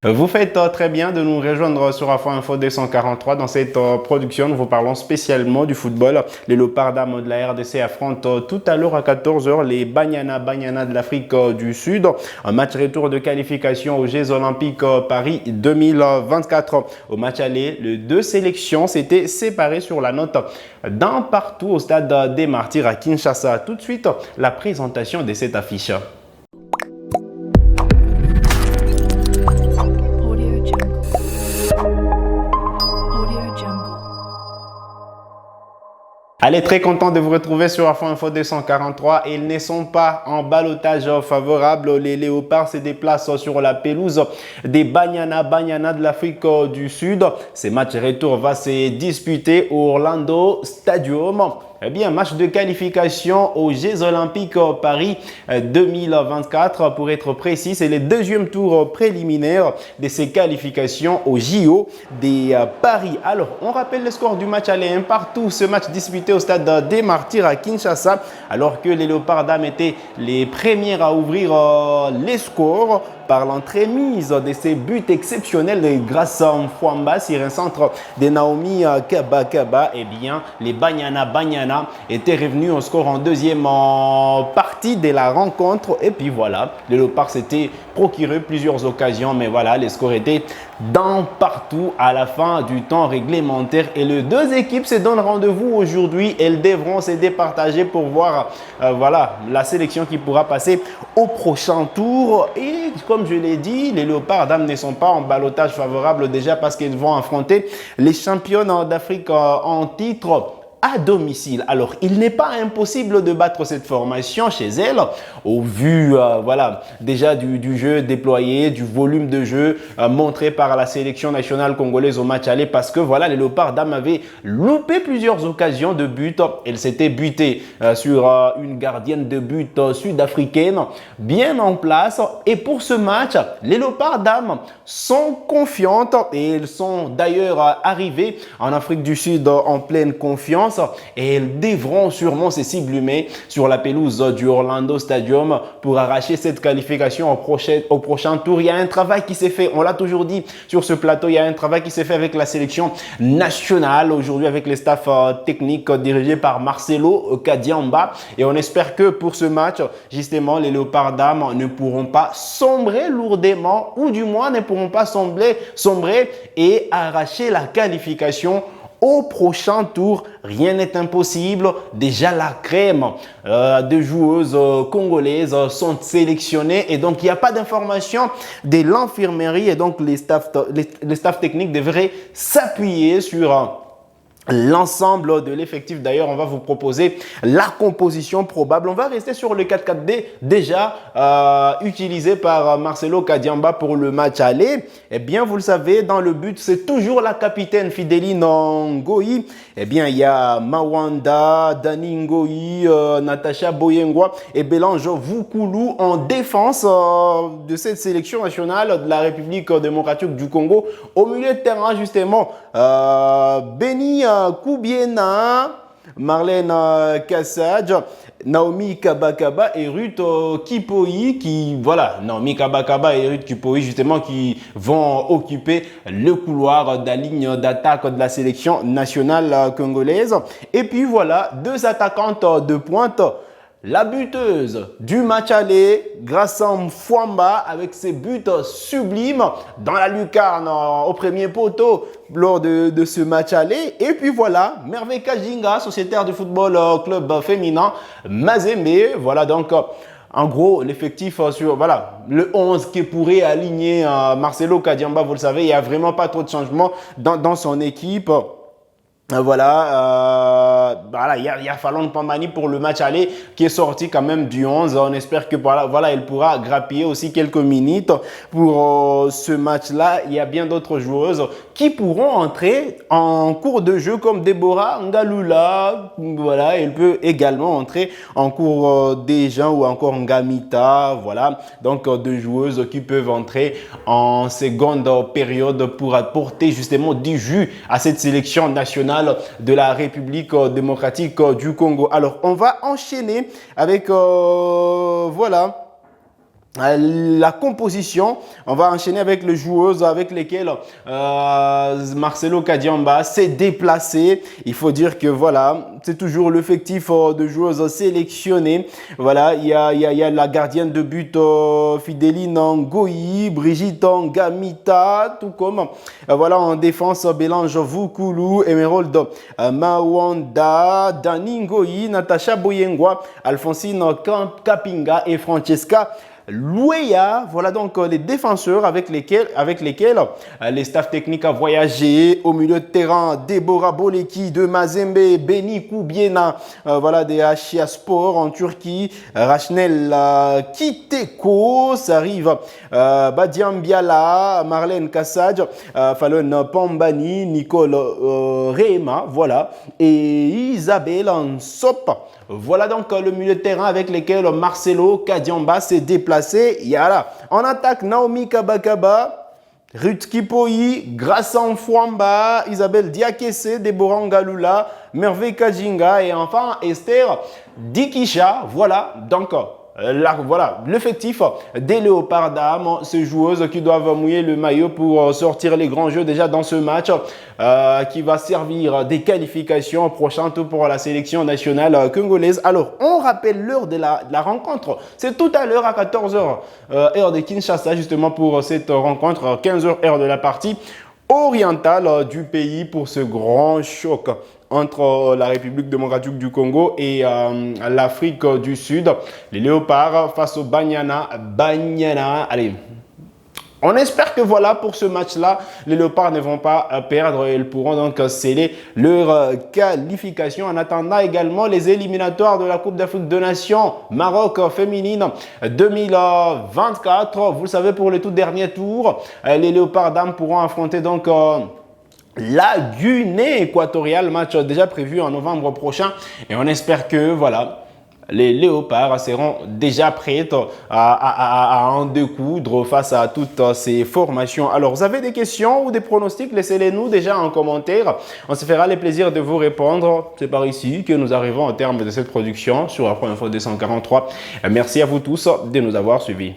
Vous faites très bien de nous rejoindre sur Afro Info 243. Dans cette production, nous vous parlons spécialement du football. Les Léopards dames de la RDC affrontent tout à l'heure à 14 h les Banyana de l'Afrique du Sud. Un match retour de qualification aux Jeux Olympiques Paris 2024. Au match aller, les deux sélections s'étaient séparées sur la note d'un partout au stade des Martyrs à Kinshasa. Tout de suite, la présentation de cette affiche. Allez, très content de vous retrouver sur Afro Info 243. Ils ne sont pas en ballottage favorable. Les Léopards se déplacent sur la pelouse des Banyana de l'Afrique du Sud. Ce match retour va se disputer au Orlando Stadium. Eh bien, match de qualification aux Jeux Olympiques Paris 2024. Pour être précis, c'est le deuxième tour préliminaire de ces qualifications aux JO des Paris. Alors, on rappelle le score du match aller un partout. Ce match disputé au stade des Martyrs à Kinshasa, alors que les Léopards dames étaient les premières à ouvrir les scores par l'entremise de ces buts exceptionnels de Grassam Fwamba sur un centre de Naomi Kabakaba. Eh bien, les Banyana étaient revenus au score en deuxième partie de la rencontre. Et puis voilà, les Léopards s'étaient procuré plusieurs occasions, mais voilà, les scores étaient d'un partout à la fin du temps réglementaire. Et les deux équipes se donnent rendez-vous aujourd'hui. Elles devront se départager pour voir voilà, la sélection qui pourra passer au prochain tour. Et comme je l'ai dit, les Léopards dames ne sont pas en ballottage favorable déjà parce qu'ils vont affronter les championnes d'Afrique en titre à domicile. Alors, il n'est pas impossible de battre cette formation chez elle au vu voilà, déjà du jeu déployé, du volume de jeu montré par la sélection nationale congolaise au match aller, parce que voilà, les Léopards dames avaient loupé plusieurs occasions de but. Elles s'étaient butées sur une gardienne de but sud-africaine bien en place. Et pour ce match, les Léopards dames sont confiantes et elles sont d'ailleurs arrivées en Afrique du Sud en pleine confiance. Et elles devront sûrement se sublimer sur la pelouse du Orlando Stadium pour arracher cette qualification au prochain tour. Il y a un travail qui s'est fait, on l'a toujours dit sur ce plateau, il y a un travail qui s'est fait avec la sélection nationale aujourd'hui, avec les staffs techniques dirigés par Marcelo Kadiamba. Et on espère que pour ce match, justement, les Léopards dames ne pourront pas sombrer lourdement, ou du moins ne pourront pas sombrer et arracher la qualification au prochain tour. Rien n'est impossible. Déjà, la crème de joueuses congolaises sont sélectionnées et donc il n'y a pas d'information de l'infirmerie et donc les staffs techniques devraient s'appuyer sur l'ensemble de l'effectif. D'ailleurs, on va vous proposer la composition probable. On va rester sur le 4-4-2 déjà utilisé par Marcelo Kadiamba pour le match aller. Eh bien, vous le savez, dans le but, c'est toujours la capitaine Fideline Ngoyi. Eh bien, il y a Mawanda, Dani Ngoyi, Natacha Boyengwa et Belange Vukulu en défense de cette sélection nationale de la République démocratique du Congo. Au milieu de terrain, justement, Beni Koubiena, Marlène Kassaj, Naomi Kabakaba et Ruth Kipoi Naomi Kabakaba et Ruth Kipoi justement qui vont occuper le couloir de la ligne d'attaque de la sélection nationale congolaise. Et puis voilà, deux attaquantes de pointe. La buteuse du match aller, Grassam Fwamba, avec ses buts sublimes dans la lucarne au premier poteau lors de ce match aller. Et puis voilà, Merveille Kajinga, sociétaire du football club féminin Mazembe. Voilà donc en gros l'effectif sur voilà, le 11 qui pourrait aligner Marcelo Kadiamba. Vous le savez, il n'y a vraiment pas trop de changements dans son équipe. Voilà, il y a Falon Pambani pour le match aller qui est sorti quand même du 11. On espère que voilà, il pourra grappiller aussi quelques minutes pour ce match-là. Il y a bien d'autres joueuses qui pourront entrer en cours de jeu comme Deborah Ngalula. Voilà, elle peut également entrer en cours des gens ou encore Ngamita. Voilà, donc deux joueuses qui peuvent entrer en seconde période pour apporter justement du jus à cette sélection nationale de la République démocratique du Congo. Alors, on va enchaîner avec, voilà, la composition, on va enchaîner avec les joueuses avec lesquelles Marcelo Kadiamba s'est déplacé. Il faut dire que voilà, c'est toujours l'effectif de joueuses sélectionnées. Voilà, il y a la gardienne de but Fideline Ngoyi, Brigitte Ngamita, tout comme voilà en défense Bélange Vukulu, Emerald Mawanda, Dani Ngoyi, Natacha Boyengwa, Alphonsine Kapinga et Francesca Louéa, voilà donc les défenseurs avec lesquels les staffs techniques a voyagé. Au milieu de terrain, Deborah Boleki de Mazembe, Beni Koubiena, voilà des Achia Sport en Turquie, Rachnel Kiteko, ça arrive, Badiam Biala, Marlène Kassadj, Fallon Pambani, Nicole Rehema, voilà, et Isabelle Nsop. Voilà donc le milieu de terrain avec lesquels Marcelo Kadiamba s'est déplacé. Il y a là, en attaque, Naomi Kabakaba, Ruth Kipoi, Grassan Fwamba, Isabelle Diakese, Deborah Ngalula, Merve Kajinga et enfin Esther Dikisha. Voilà donc voilà l'effectif des Léopards d'Am, ces joueuses qui doivent mouiller le maillot pour sortir les grands jeux déjà dans ce match qui va servir des qualifications prochain tour pour la sélection nationale congolaise. Alors, on rappelle l'heure de la rencontre. C'est tout à l'heure à 14 h, heure de Kinshasa, justement pour cette rencontre, 15 h, heure de la partie orientale du pays pour ce grand choc entre la République démocratique du Congo et l'Afrique du Sud. Les Léopards face au Banyana. Allez, on espère que voilà, pour ce match-là, les Léopards ne vont pas perdre et ils pourront donc sceller leur qualification. En attendant également les éliminatoires de la Coupe d'Afrique des Nations Maroc féminine 2024. Vous le savez, pour le tout dernier tour, les Léopards d'Am pourront affronter donc la Guinée équatoriale, match déjà prévu en novembre prochain. Et on espère que voilà, les Léopards seront déjà prêts à en découdre face à toutes ces formations. Alors, vous avez des questions ou des pronostics? Laissez-les nous déjà en commentaire. On se fera le plaisir de vous répondre. C'est par ici que nous arrivons au terme de cette production sur Afro Info 243. Merci à vous tous de nous avoir suivis.